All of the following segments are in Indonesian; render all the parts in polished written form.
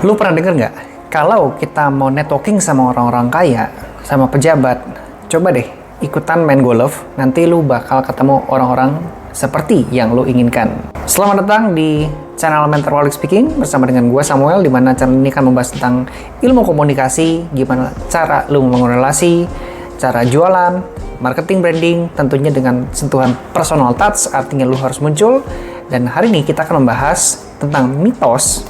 Lu pernah denger nggak? Kalau kita mau networking sama orang-orang kaya, sama pejabat, coba deh ikutan main golf. Nanti lu bakal ketemu orang-orang seperti yang lu inginkan. Selamat datang di channel Mentoraholic Speaking bersama dengan gue Samuel, di mana channel ini akan membahas tentang ilmu komunikasi, gimana cara lu membangun relasi, cara jualan, marketing, branding, tentunya dengan sentuhan personal touch, artinya lu harus muncul. Dan hari ini kita akan membahas tentang mitos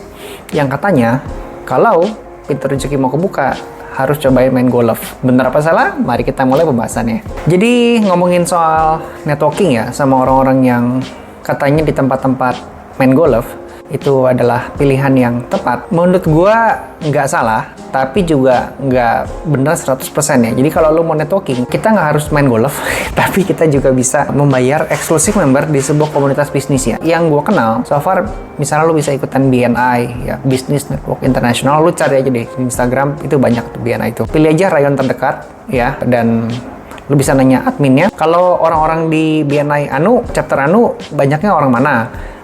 yang katanya kalau pintu rezeki mau kebuka harus cobain main golf. Bener apa salah? Mari kita mulai pembahasannya. Jadi ngomongin soal networking ya sama orang-orang yang katanya di tempat-tempat main golf itu adalah pilihan yang tepat. Menurut gua nggak salah, tapi juga nggak benar 100% ya. Jadi kalau lu mau networking, kita nggak harus main golf, tapi kita juga bisa membayar eksklusif member di sebuah komunitas bisnis ya. Yang gua kenal, so far, misalnya lu bisa ikutan BNI, ya, Business Network International, lu cari aja deh di Instagram, itu banyak tuh BNI itu. Pilih aja rayon terdekat, ya, dan lu bisa nanya adminnya. Kalau orang-orang di BNI Anu, chapter Anu, banyaknya orang mana?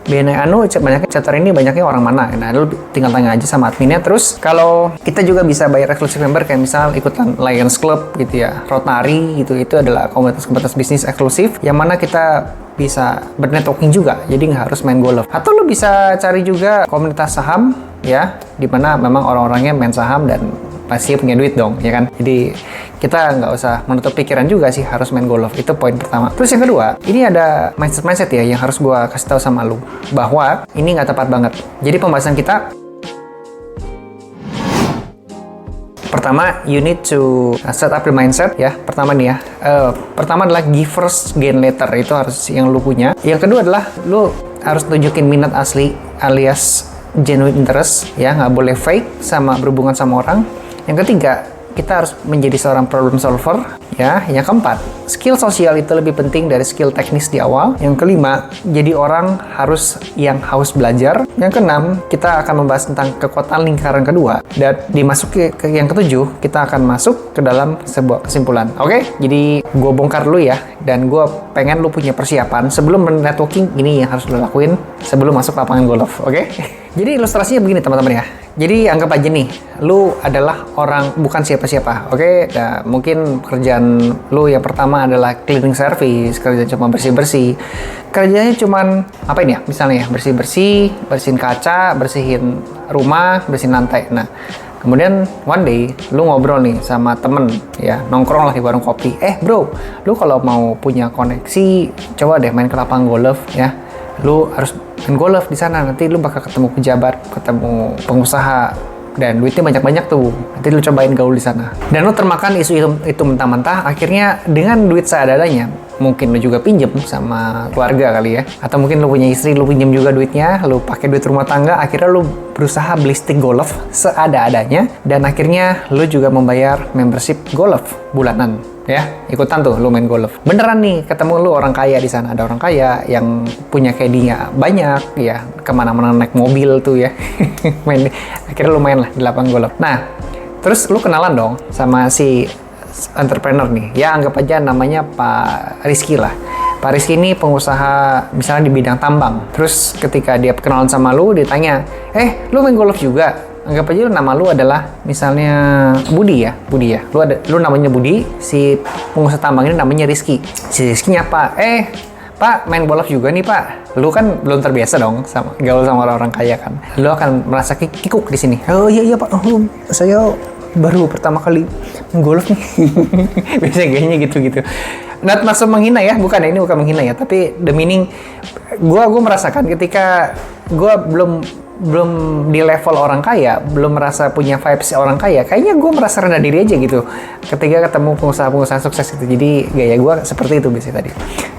BNI Anu, banyaknya chapter ini banyaknya orang mana? Nah, lu tinggal tanya aja sama adminnya. Terus, kalau kita juga bisa bayar eksklusif member, kayak misal ikutan Lions Club gitu ya, Rotary gitu, itu adalah komunitas-komunitas bisnis eksklusif, yang mana kita bisa bernetworking juga, jadi nggak harus main golf. Atau lu bisa cari juga komunitas saham, ya, di mana memang orang-orangnya main saham dan pasti punya duit dong, ya kan? Jadi kita nggak usah menutup pikiran juga sih harus main golf. Itu poin pertama. Terus yang kedua, ini ada mindset ya yang harus gue kasih tahu sama lu, bahwa ini nggak tepat banget. Jadi pembahasan kita pertama, you need to set up the mindset ya. Pertama nih ya, pertama adalah give first, gain later. Itu harus yang lu punya. Yang kedua adalah lu harus tunjukin minat asli alias genuine interest ya, nggak boleh fake sama berhubungan sama orang. Yang ketiga, kita harus menjadi seorang problem solver ya. Yang keempat, skill sosial itu lebih penting dari skill teknis di awal. Yang kelima, jadi orang harus yang haus belajar. Yang keenam, kita akan membahas tentang kekuatan lingkaran kedua. Dan dimasuki ke yang ketujuh, kita akan masuk ke dalam sebuah kesimpulan. Oke? Jadi gue bongkar dulu ya, dan gue pengen lu punya persiapan sebelum networking. Ini yang harus lu lakuin sebelum masuk lapangan golf. Oke? Jadi ilustrasinya begini teman-teman ya. Jadi anggap aja nih, lu adalah orang bukan siapa-siapa, oke? Nah, mungkin pekerjaan lu yang pertama adalah cleaning service, kerjaan cuma bersih-bersih. Kerjanya cuman apa ini ya? Misalnya ya, bersih-bersih, bersihin kaca, bersihin rumah, bersihin lantai. Nah, kemudian one day lu ngobrol nih sama temen ya, nongkrong lah di warung kopi. Bro, lu kalau mau punya koneksi, coba deh main ke lapangan golf ya. Lu harus main golf di sana, nanti lu bakal ketemu pejabat, ketemu pengusaha, dan duitnya banyak-banyak tuh. Nanti lu cobain gaul di sana. Dan lu termakan isu itu mentah-mentah, akhirnya dengan duit seadanya, mungkin lu juga pinjem sama keluarga kali ya. Atau mungkin lu punya istri, lu pinjem juga duitnya, lu pakai duit rumah tangga, akhirnya lu berusaha beli stick golf seada-adanya, dan akhirnya lu juga membayar membership golf bulanan. Ya, ikutan tuh lu main golf. Beneran nih, ketemu lu orang kaya di sana. Ada orang kaya yang punya caddy-nya banyak ya, kemana-mana naik mobil tuh ya. Akhirnya lu main lah di lapangan golf. Nah, terus lu kenalan dong sama si entrepreneur nih. Ya, anggap aja namanya Pak Rizky lah. Pak Rizky ini pengusaha misalnya di bidang tambang. Terus ketika dia kenalan sama lu, dia tanya, lu main golf juga? Anggap aja nama lu adalah misalnya Budi ya. Lu namanya Budi, si pengusaha tambang ini namanya Rizky. Si Rizky nyapa, Pak, main golf juga nih Pak. Lu kan belum terbiasa dong sama gaul sama orang-orang kaya kan. Lu akan merasa kikuk di sini. Oh iya Pak, saya baru pertama kali main golf nih. Biasanya kayaknya gitu-gitu. Nah, maksud menghina ya, ini bukan menghina ya, tapi the meaning gua merasakan ketika gua belum di level orang kaya, belum merasa punya vibes orang kaya, kayaknya gue merasa rendah diri aja gitu ketika ketemu pengusaha-pengusaha sukses gitu. Jadi gaya gue seperti itu biasanya tadi,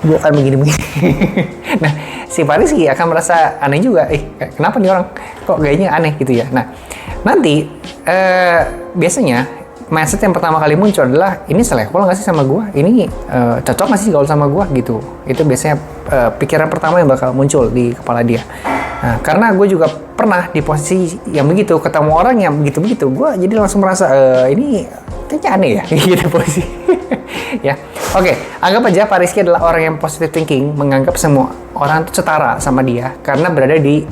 gue akan begini-begini. Nah, si Paris akan merasa aneh juga, kenapa nih orang kok gayanya aneh gitu ya. Nah, nanti biasanya mindset yang pertama kali muncul adalah, ini selevel nggak sih sama gue? Ini cocok nggak sih gaul sama gue gitu? Itu biasanya pikiran pertama yang bakal muncul di kepala dia. Nah, karena gue juga pernah di posisi yang begitu, ketemu orang yang begitu-begitu, gue jadi langsung merasa ini kayaknya aneh ya, gitu posisi. Ya, oke, anggap aja Pak Rizky adalah orang yang positive thinking, menganggap semua orang itu setara sama dia karena berada di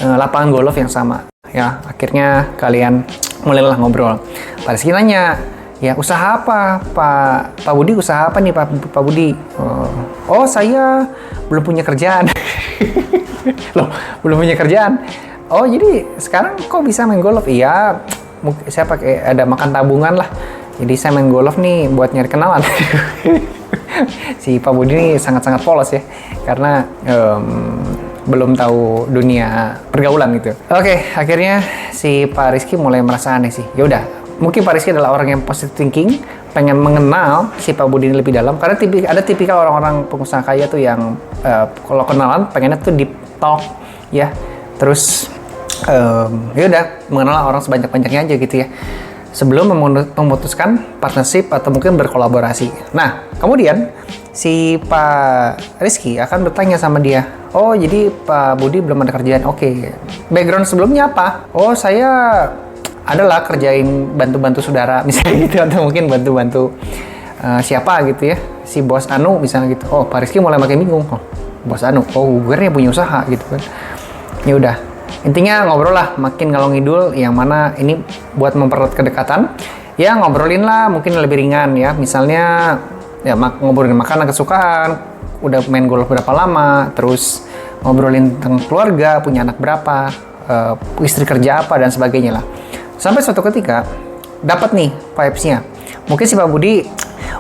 lapangan golf yang sama. Ya, akhirnya kalian mulailah ngobrol. Pak Rizky nanya, ya usaha apa Pak Budi, usaha apa nih Pak Budi? Oh saya belum punya kerjaan. Loh, belum punya kerjaan? Oh jadi sekarang kok bisa main golf? Iya, saya pakai ada makan tabungan lah. Jadi saya main golf nih buat nyari kenalan. Si Pak Budi ini sangat-sangat polos ya, karena belum tahu dunia pergaulan gitu. Oke, akhirnya si Pak Rizky mulai merasa aneh sih. Ya udah, mungkin Pak Rizky adalah orang yang positive thinking, pengen mengenal si Pak Budi ini lebih dalam, karena ada tipikal orang-orang pengusaha kaya tuh yang kalau kenalan pengennya tuh deep talk ya, terus ya udah mengenal orang sebanyak-banyaknya aja gitu ya, sebelum memutuskan partnership atau mungkin berkolaborasi. Nah, kemudian si Pak Rizky akan bertanya sama dia, oh jadi Pak Budi belum ada kerjaan, oke. Background sebelumnya apa? Oh saya adalah kerjain bantu-bantu saudara misalnya gitu, atau mungkin bantu-bantu siapa gitu ya, si bos Anu misalnya gitu. Oh Pak Rizky mulai makin bingung, oh bos Anu, oh gue punya usaha gitu kan. Ya udah, intinya ngobrol lah, makin ngalong ngidul, yang mana ini buat mempererat kedekatan. Ya ngobrolin lah, mungkin lebih ringan ya, misalnya ya ngobrolin makanan kesukaan, udah main golf berapa lama, terus ngobrolin tentang keluarga, punya anak berapa, istri kerja apa dan sebagainya lah. Sampai suatu ketika dapat nih vibes-nya. Mungkin si Pak Budi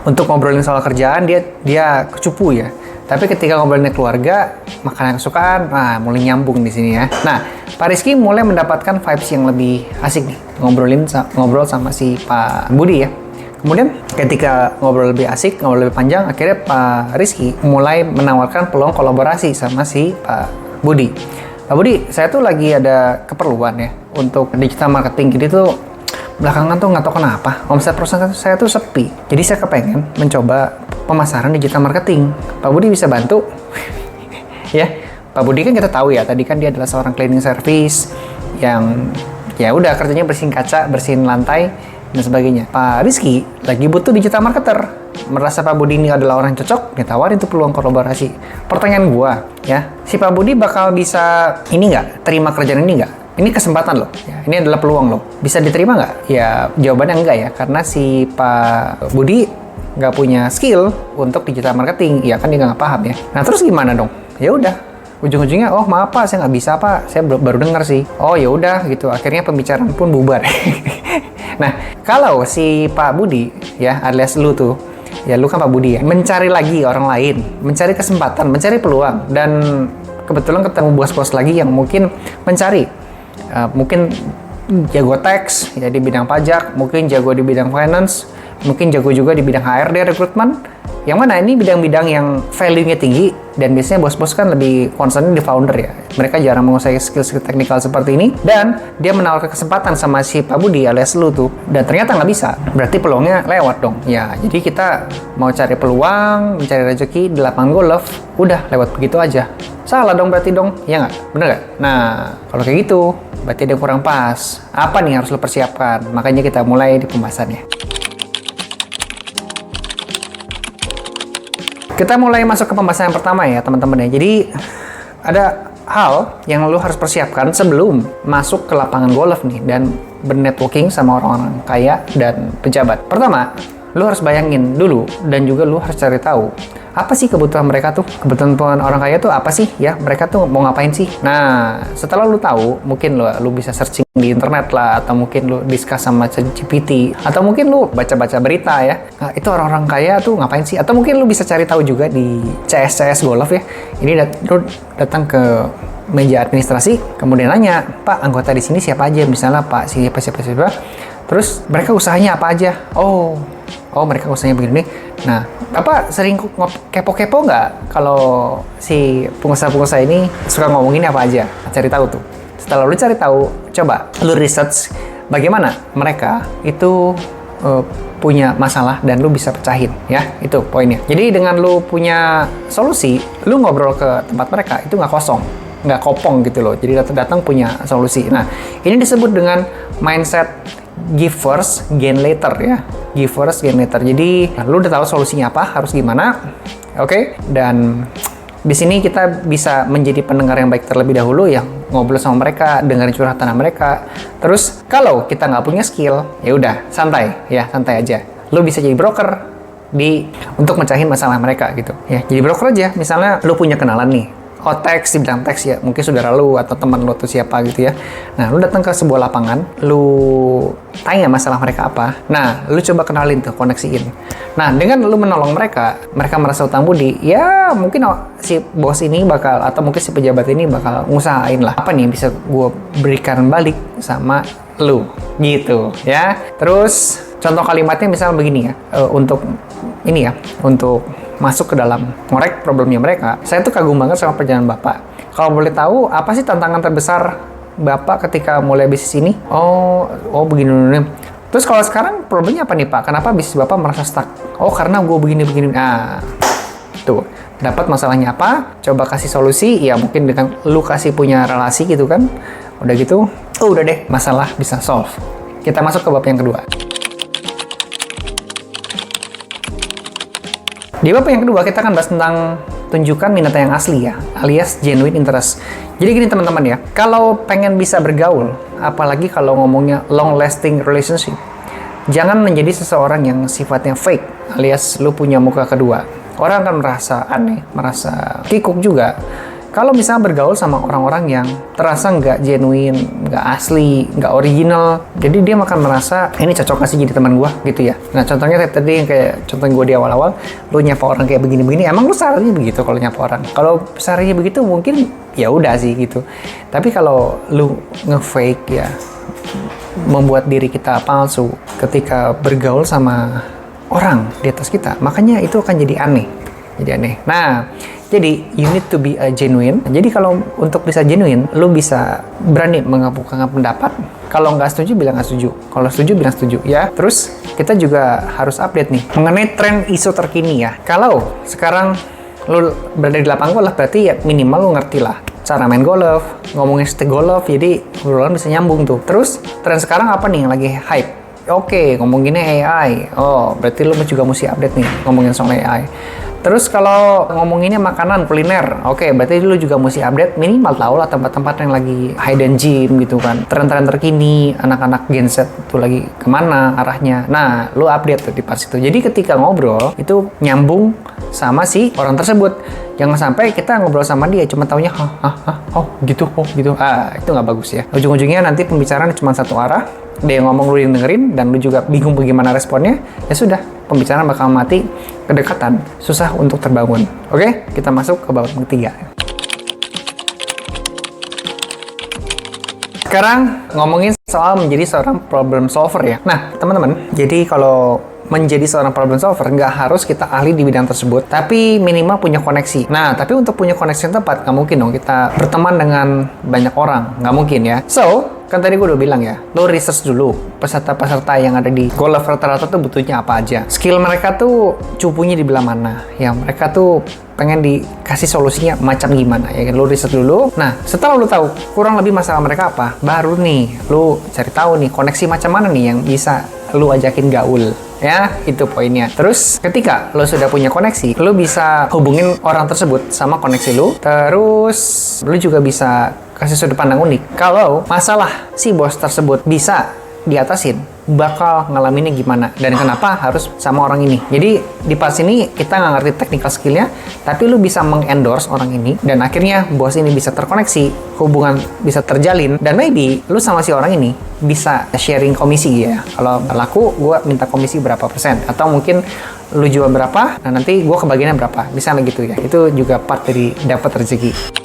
untuk ngobrolin soal kerjaan dia kecupu ya. Tapi ketika ngobrolin keluarga, makanan kesukaan, mulai nyambung di sini ya. Nah, Pak Rizky mulai mendapatkan vibes yang lebih asik nih, ngobrol sama si Pak Budi ya. Kemudian ketika ngobrol lebih asik, ngobrol lebih panjang, akhirnya Pak Rizky mulai menawarkan peluang kolaborasi sama si Pak Budi. Pak Budi, saya tuh lagi ada keperluan ya untuk digital marketing. Jadi tuh belakangan tuh nggak tahu kenapa omset perusahaan saya tuh sepi. Jadi saya kepengen mencoba pemasaran digital marketing. Pak Budi bisa bantu? Ya, Pak Budi kan kita tahu ya, tadi kan dia adalah seorang cleaning service yang ya udah kerjanya bersihin kaca, bersihin lantai dan sebagainya. Pak Rizky lagi butuh digital marketer. Merasa Pak Budi ini adalah orang yang cocok, ditawarin tuh peluang kolaborasi. Pertanyaan gua ya, si Pak Budi bakal bisa ini nggak, terima kerjaan ini nggak? Ini kesempatan loh, ya, ini adalah peluang loh. Bisa diterima nggak? Ya jawabannya enggak ya, karena si Pak Budi nggak punya skill untuk digital marketing, ya kan dia nggak paham ya. Nah terus gimana dong? Ya udah, ujung-ujungnya, oh maaf Pak, saya nggak bisa Pak, saya baru dengar sih. Oh ya udah gitu, akhirnya pembicaraan pun bubar. Nah kalau si Pak Budi ya, alias lu tuh, ya lu kan Pak Budi ya, mencari lagi orang lain, mencari kesempatan, mencari peluang, dan kebetulan ketemu bos-bos lagi yang mungkin mencari mungkin jago tax ya di bidang pajak, mungkin jago di bidang finance, mungkin jago juga di bidang HRD rekrutmen, yang mana ini bidang-bidang yang value-nya tinggi, dan biasanya bos-bos kan lebih concern di founder ya, mereka jarang menguasai skill-skill teknikal seperti ini, dan dia menawarkan kesempatan sama si Pak Budi alias lu tuh, dan ternyata nggak bisa, berarti peluangnya lewat dong ya. Jadi kita mau cari peluang, mencari rezeki di lapangan golf, udah lewat begitu aja, salah dong berarti dong, ya nggak? Bener nggak? Nah kalau kayak gitu berarti ada yang kurang pas. Apa nih yang harus lo persiapkan? Makanya kita mulai di pembahasannya. Kita mulai masuk ke pembahasan yang pertama ya teman-teman ya. Jadi ada hal yang lo harus persiapkan sebelum masuk ke lapangan golf nih dan bernetworking sama orang-orang kaya dan pejabat. Pertama, lo harus bayangin dulu dan juga lo harus cari tahu apa sih kebutuhan mereka tuh, kebutuhan orang kaya tuh apa sih ya, mereka tuh mau ngapain sih. Nah setelah lu tahu, mungkin lu bisa searching di internet lah, atau mungkin lu discuss sama ChatGPT, atau mungkin lu baca-baca berita ya, nah, itu orang-orang kaya tuh ngapain sih, atau mungkin lu bisa cari tahu juga di CS Golf ya. Ini lu datang ke meja administrasi, kemudian nanya, Pak anggota di sini siapa aja, misalnya Pak siapa, terus mereka usahanya apa aja. Oh mereka usahanya begini. Nah, apa sering kepo-kepo nggak kalau si pengusaha-pengusaha ini suka ngomongin apa aja? Cari tahu tuh. Setelah lu cari tahu, coba lu research bagaimana mereka itu punya masalah dan lu bisa pecahin ya, itu poinnya. Jadi dengan lu punya solusi, lu ngobrol ke tempat mereka itu nggak kosong, nggak kopong gitu loh. Jadi datang punya solusi. Nah, ini disebut dengan mindset give first, gain later ya. Give first, gain later. Jadi lu udah tahu solusinya apa, harus gimana, oke? Dan di sini kita bisa menjadi pendengar yang baik terlebih dahulu, yang ngobrol sama mereka, dengerin curhatan mereka. Terus kalau kita nggak punya skill, ya udah santai aja. Lu bisa jadi broker untuk mecahin masalah mereka gitu. Ya, jadi broker aja. Misalnya lu punya kenalan nih, teks di bidang teks ya, mungkin saudara lu atau teman lu tuh siapa gitu ya. Nah, lu datang ke sebuah lapangan, lu tanya masalah mereka apa. Nah, lu coba kenalin tuh, koneksiin. Nah, dengan lu menolong mereka merasa utang budi, ya mungkin si bos ini bakal, atau mungkin si pejabat ini bakal ngusahain lah, apa nih yang bisa gue berikan balik sama lu, gitu ya. Terus, contoh kalimatnya misalnya begini ya, untuk masuk ke dalam ngorek problemnya mereka. Saya tuh kagum banget sama perjalanan Bapak. Kalau boleh tahu, apa sih tantangan terbesar Bapak ketika mulai bisnis ini? Oh begini. Terus kalau sekarang problemnya apa nih Pak? Kenapa bisnis Bapak merasa stuck? Oh karena gue begini. Nah, tuh. Dapat masalahnya apa? Coba kasih solusi. Ya mungkin dengan lu kasih punya relasi gitu kan. Udah gitu, udah deh, masalah bisa solve. Kita masuk ke bab yang kedua. Di bab yang kedua kita akan bahas tentang tunjukkan minat yang asli ya, alias genuine interest. Jadi gini teman-teman ya, kalau pengen bisa bergaul, apalagi kalau ngomongnya long lasting relationship, jangan menjadi seseorang yang sifatnya fake, alias lu punya muka kedua. Orang akan merasa aneh, merasa kikuk juga. Kalau misalnya bergaul sama orang-orang yang terasa nggak genuine, nggak asli, nggak original, jadi dia akan merasa ini cocok nggak sih jadi teman gue gitu ya. Nah contohnya tadi kayak contoh gue di awal-awal, lu nyapa orang kayak begini-begini, emang lu sarannya begitu kalau nyapa orang? Kalau sarannya begitu mungkin ya udah sih gitu. Tapi kalau lu nge-fake ya, membuat diri kita palsu ketika bergaul sama orang di atas kita, makanya itu akan jadi aneh. Nah, jadi you need to be a genuine. Jadi kalau untuk bisa genuine, lu bisa berani mengemukakan pendapat. Kalau nggak setuju, bilang nggak setuju. Kalau setuju, bilang setuju ya. Terus kita juga harus update nih mengenai tren isu terkini ya. Kalau sekarang lu berada di lapangan golf, berarti ya minimal lu ngerti lah cara main golf, ngomongin stick golf, jadi obrolan bisa nyambung tuh. Terus tren sekarang apa nih yang lagi hype? Oke, ngomonginnya AI. Oh, berarti lu juga mesti update nih ngomongin soal AI. Terus kalau ngomonginnya makanan, kuliner, oke, berarti lu juga mesti update minimal tahu lah tempat-tempat yang lagi hidden gem gitu kan. Tren-tren terkini, anak-anak Gen Z tuh lagi kemana arahnya. Nah, lu update tuh di pas itu. Jadi ketika ngobrol, itu nyambung sama si orang tersebut. Jangan sampai kita ngobrol sama dia, cuma taunya, gitu. Itu nggak bagus ya. Ujung-ujungnya nanti pembicaraan cuma satu arah, dia ngomong lu yang dengerin, dan lu juga bingung bagaimana responnya, ya sudah, pembicaraan bakal mati, kedekatan susah untuk terbangun. Oke, kita masuk ke bab ketiga. Sekarang ngomongin soal menjadi seorang problem solver ya. Nah, teman-teman, jadi kalau menjadi seorang problem solver, nggak harus kita ahli di bidang tersebut, tapi minimal punya koneksi. Nah, tapi untuk punya koneksi yang tepat, nggak mungkin dong kita berteman dengan banyak orang. Nggak mungkin ya. So, kan tadi gue udah bilang ya, lo research dulu peserta-peserta yang ada di golf rata-rata tuh butuhnya apa aja. Skill mereka tuh cupunya di belah mana. Yang mereka tuh pengen dikasih solusinya macam gimana. Ya kan, lo research dulu. Nah, setelah lo tahu kurang lebih masalah mereka apa, baru nih lo cari tahu nih koneksi macam mana nih yang bisa lo ajakin gaul. Ya, itu poinnya. Terus, ketika lo sudah punya koneksi, lo bisa hubungin orang tersebut sama koneksi lo. Terus, lo juga bisa kasih sudut pandang unik. Kalau masalah si bos tersebut bisa diatasin, bakal ngalaminnya gimana dan kenapa harus sama orang ini. Jadi di pas ini kita nggak ngerti technical skillnya, tapi lu bisa mengendorse orang ini dan akhirnya bos ini bisa terkoneksi, hubungan bisa terjalin, dan maybe lu sama si orang ini bisa sharing komisi ya. Kalau laku, gue minta komisi berapa persen, atau mungkin lu jual berapa, nah nanti gue kebagiannya berapa, misalnya gitu ya. Itu juga part dari dapat rezeki.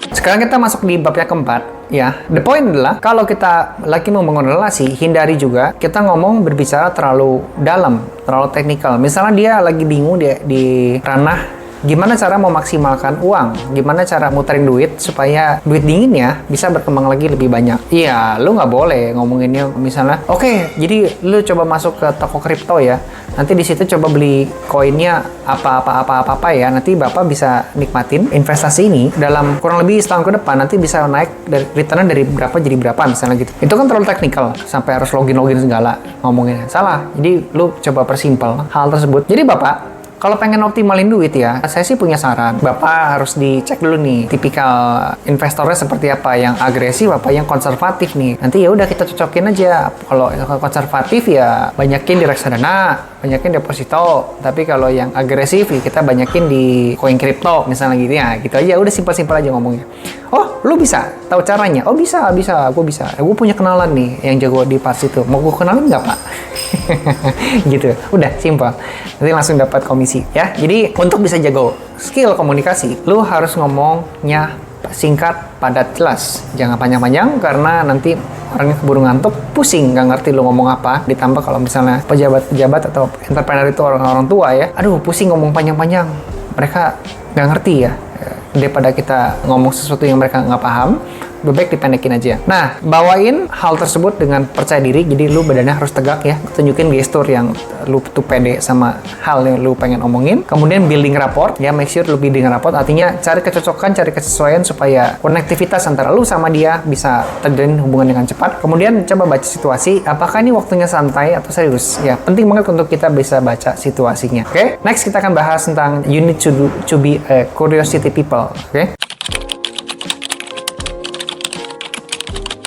Sekarang kita masuk di bab yang keempat ya. The point adalah kalau kita lagi membangun relasi, hindari juga kita ngomong berbicara terlalu dalam, terlalu teknikal. Misalnya dia lagi bingung di ranah gimana cara memaksimalkan uang, gimana cara muterin duit supaya duit dinginnya bisa berkembang lagi lebih banyak. Iya, lu nggak boleh ngomonginnya misalnya, oke, jadi lu coba masuk ke toko kripto ya, nanti di situ coba beli koinnya apa ya, nanti bapak bisa nikmatin investasi ini dalam kurang lebih setahun ke depan, nanti bisa naik dari returnnya dari berapa jadi berapa misalnya gitu. Itu kan terlalu teknikal sampai harus login segala ngomonginnya. Salah. Jadi lu coba persimpel hal tersebut. Jadi bapak Kalau pengen optimalin duit ya, saya sih punya saran. Bapak harus dicek dulu nih, tipikal investornya seperti apa, yang agresif apa yang konservatif nih. Nanti ya udah kita cocokin aja. Kalau konservatif ya banyakin di reksadana, banyakin deposito. Tapi kalau yang agresif ya kita banyakin di koin kripto misalnya gitu ya. Gitu aja, udah simpel-simpel aja ngomongnya. Oh, lu bisa tahu caranya? Oh bisa, gue bisa. Gue punya kenalan nih yang jago di parts itu. Mau gue kenalin nggak, Pak? Gitu, udah simpel. Nanti langsung dapat komisi ya. Jadi untuk bisa jago skill komunikasi, lu harus ngomongnya singkat, padat, jelas. Jangan panjang-panjang karena nanti orangnya keburu ngantuk, pusing, nggak ngerti lu ngomong apa. Ditambah kalau misalnya pejabat-pejabat atau entrepreneur itu orang-orang tua ya, aduh pusing ngomong panjang-panjang. Mereka nggak ngerti ya. Daripada kita ngomong sesuatu yang mereka nggak paham, lebih baik dipendekin aja. Nah, bawain hal tersebut dengan percaya diri, jadi lu badannya harus tegak ya. Tunjukin gestur yang lu tuh pede sama hal yang lu pengen omongin. Kemudian building rapport, ya make sure lu building rapport, artinya cari kecocokan, cari kesesuaian supaya konektivitas antara lu sama dia bisa terjalin hubungan dengan cepat. Kemudian coba baca situasi, apakah ini waktunya santai atau serius? Ya, penting banget untuk kita bisa baca situasinya. Oke? Next kita akan bahas tentang you need to be a curiosity people. Oke?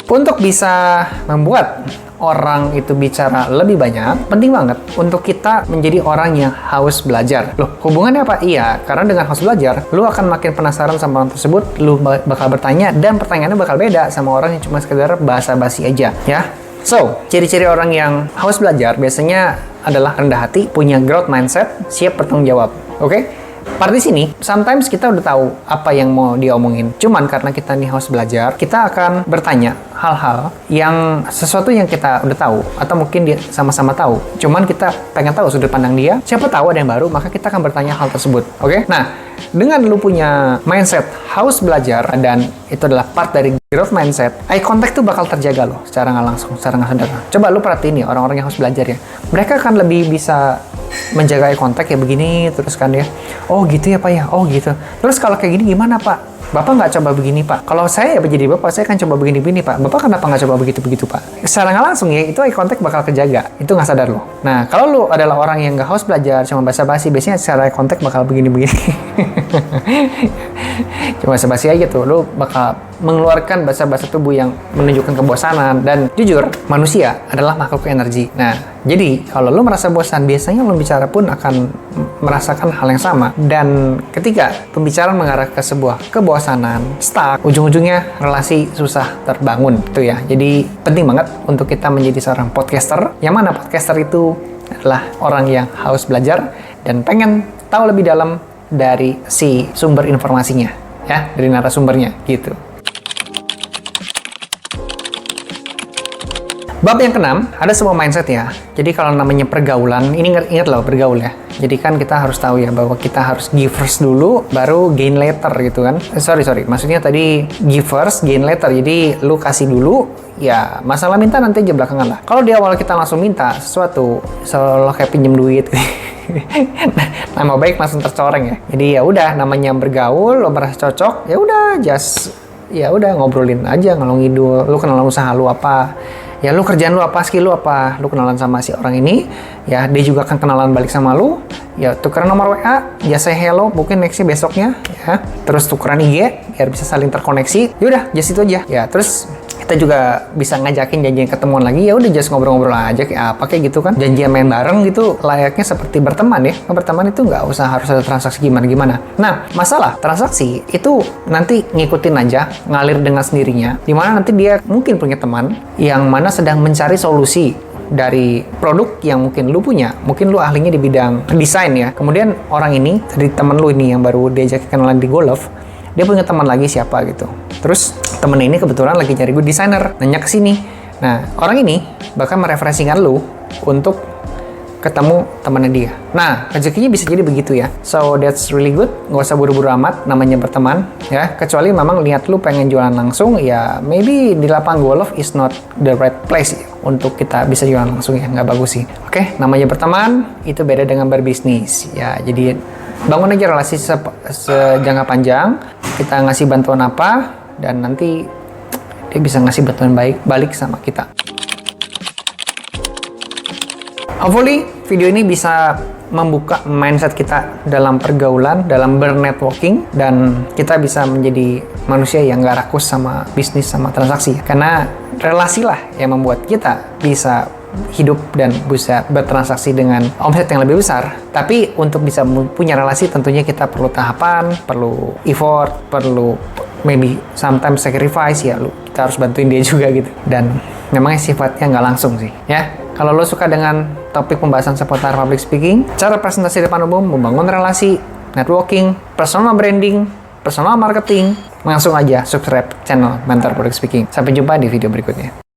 Untuk bisa membuat orang itu bicara lebih banyak, penting banget untuk kita menjadi orang yang haus belajar. Loh, hubungannya apa? Iya, karena dengan haus belajar, lu akan makin penasaran sama orang tersebut, lu bakal bertanya, dan pertanyaannya bakal beda sama orang yang cuma sekedar basa-basi aja, ya. So, ciri-ciri orang yang haus belajar biasanya adalah rendah hati, punya growth mindset, siap bertanggung jawab. Oke? Part di sini, sometimes kita udah tahu apa yang mau diomongin. Cuman karena kita nih harus belajar, kita akan bertanya hal-hal yang sesuatu yang kita udah tahu atau mungkin dia sama-sama tahu. Cuman kita pengen tahu sudut pandang dia. Siapa tahu ada yang baru, maka kita akan bertanya hal tersebut. Oke? Nah, dengan lu punya mindset haus belajar dan itu adalah part dari growth mindset, eye contact tuh bakal terjaga loh secara nggak langsung, secara nggak sadar. Coba lu perhatiin nih orang-orang yang haus belajar ya. Mereka akan lebih bisa menjaga eye contact ya begini terus kan ya. Oh gitu ya Pak ya, oh gitu. Terus kalau kayak gini gimana Pak? Bapak nggak coba begini Pak. Kalau saya ya jadi Bapak, saya kan coba begini-begini Pak. Bapak kenapa nggak coba begitu-begitu Pak? Secara nggak langsung ya, itu eye contact bakal kejaga. Itu nggak sadar loh. Nah, kalau lu adalah orang yang nggak haus belajar, cuma basa-basi, biasanya secara eye contact bakal begini-begini. Cuma basa-basi aja tuh, lu bakal mengeluarkan bahasa-bahasa tubuh yang menunjukkan kebosanan. Dan jujur, manusia adalah makhluk energi. Nah, jadi kalau lu merasa bosan, biasanya lu bicara pun akan merasakan hal yang sama. Dan ketika pembicaraan mengarah ke sebuah kebosanan, stuck, ujung-ujungnya relasi susah terbangun gitu ya. Jadi penting banget untuk kita menjadi seorang podcaster, yang mana podcaster itu adalah orang yang haus belajar dan pengen tahu lebih dalam dari si sumber informasinya, ya, dari narasumbernya gitu. Bab yang keenam, ada sebuah mindset ya. Jadi kalau namanya pergaulan, ini ingat loh bergaul ya. Jadi kan kita harus tahu ya bahwa kita harus give first dulu, baru gain later gitu kan. Sorry. Maksudnya tadi give first, gain later. Jadi lu kasih dulu, ya masalah minta nanti aja belakangan lah. Kalau di awal kita langsung minta sesuatu, seolah kayak pinjem duit. Nah, nama baik langsung tercoreng ya. Jadi ya udah, namanya bergaul, lo merasa cocok, ya udah ya udah ngobrolin aja ngalung ngidul. Lu kenalan usaha lu apa? Ya lu kerjaan lu apa, skill lu apa, lu kenalan sama si orang ini, ya dia juga akan kenalan balik sama lu, ya tukeran nomor WA, ya say hello, mungkin nextnya besoknya, ya, terus tukeran IG, biar bisa saling terkoneksi, yaudah, just itu aja, ya, terus kita juga bisa ngajakin janjian ketemuan lagi, ya udah just ngobrol-ngobrol aja kayak apa kayak gitu kan, janjian main bareng gitu, layaknya seperti berteman ya. Berteman itu nggak usah harus ada transaksi gimana-gimana. Nah, masalah transaksi itu nanti ngikutin aja, ngalir dengan sendirinya, dimana nanti dia mungkin punya teman yang mana sedang mencari solusi dari produk yang mungkin lu punya. Mungkin lu ahlinya di bidang desain ya. Kemudian orang ini, dari teman lu ini yang baru diajak kenalan di Golf, dia punya teman lagi siapa gitu. Terus temen ini kebetulan lagi nyari gue desainer, nanya ke sini. Nah, orang ini bakal mereferensikan lu untuk ketemu temannya dia. Nah, rezekinya bisa jadi begitu ya. So, that's really good. Nggak usah buru-buru amat, namanya berteman ya. Kecuali memang lihat lu pengen jualan langsung, ya maybe di lapangan golf is not the right place untuk kita bisa jualan langsung ya. Nggak bagus sih. Oke, namanya berteman, itu beda dengan berbisnis. Ya, jadi bangun aja relasi sejangka panjang. Kita ngasih bantuan apa, dan nanti dia bisa ngasih bantuan balik sama kita. Hopefully video ini bisa membuka mindset kita dalam pergaulan, dalam bernetworking, dan kita bisa menjadi manusia yang gak rakus sama bisnis, sama transaksi. Karena relasi lah yang membuat kita bisa hidup dan bisa bertransaksi dengan omset yang lebih besar. Tapi untuk bisa punya relasi tentunya kita perlu tahapan, perlu effort, perlu maybe sometimes sacrifice ya, kita harus bantuin dia juga gitu. Dan memangnya sifatnya nggak langsung sih ya. Kalau lo suka dengan topik pembahasan seputar public speaking, cara presentasi depan umum, membangun relasi, networking, personal branding, personal marketing, langsung aja subscribe channel Mentor Public Speaking. Sampai jumpa di video berikutnya.